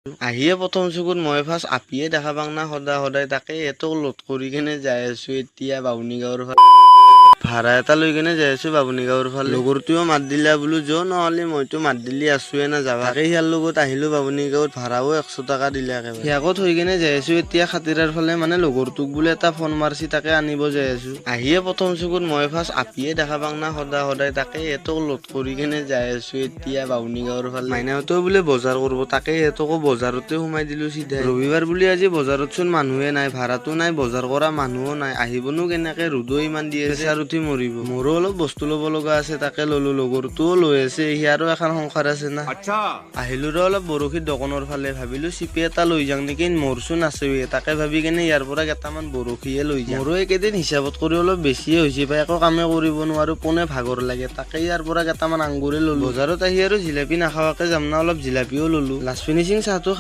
আহিয়ে প্ৰথম চকুত মই ফাৰ্ষ্ট আপিয়ে দেখা পাং না সদায় তাকে এটো লোড কৰি কেনে যাই আছো এতিয়া বাবুনি গাঁৱৰ ফালে ভাড়া এটা লৈ কেনে যাই আছো বাবুনি গাঁৱৰ ফালে লগৰটোও মাত দিলা বোলো যো নহ'লে মইতো মাত দিলি আছোৱে না যাবা তাকে সিয়াৰ লগত আহিলো বাবুনি গাঁৱত ভাড়াও 100 টকা দিলে একেবাৰে সিয়াকত হৈ কেনে যাই আছো এতিয়া খাতিৰাৰ ফালে মানে লগৰটোক বোলে এটা ফোন মাৰছি তাকে আনিব যাই আছো আহিয়ে প্ৰথম চকুত মই ফাৰ্ষ্ট আপিয়ে দেখা পাং না সদায় তাকে এটো লোড কৰি কেনে যাই আছো এতিয়া বাবুনি গাঁৱৰ ফালে মাইনাহঁতেও বোলে বজাৰ কৰিব তাকে এটকো বজাৰতে সোমাই দিলো সিধা ৰবিবাৰ বুলি আজি বজাৰত চোন মানুহে নাই ভাড়াটো নাই বজাৰ কৰা মানুহো নাই আহিবনো কেনেকে ৰ'দো ইমান দি আছে আৰু উঠি মৰিব মোৰো অলপ বস্তু ল'ব লগা আছে তাকে ললো লগৰটোও লৈ আছে সিয়াৰো এখন সংসাৰ আছে না আহিলো ৰ অলপ বৰশীৰ দোকানৰ ফালে ভাবিলো চিপি এটা লৈ যাওঁ নেকি মোৰচোন আছে তাকে ভাবি কেনে ইয়াৰ পৰা কেইটামান বৰশীয়ে লৈ যাওঁ মোৰো এইকেইদিন হিচাপত কৰি অলপ বেছিয়ে হৈছে পাই একো কামে কৰিব নোৱাৰো পোনে ভাগৰ লাগে তাকে ইয়াৰ পৰা কেইটামান আংগুৰে ললো বজাৰত আহি আৰু জিলাপি নাখাৱাকে যাম না অলপ জিলাপিও ললো লাষ্ট ফিনিচিং চাহটো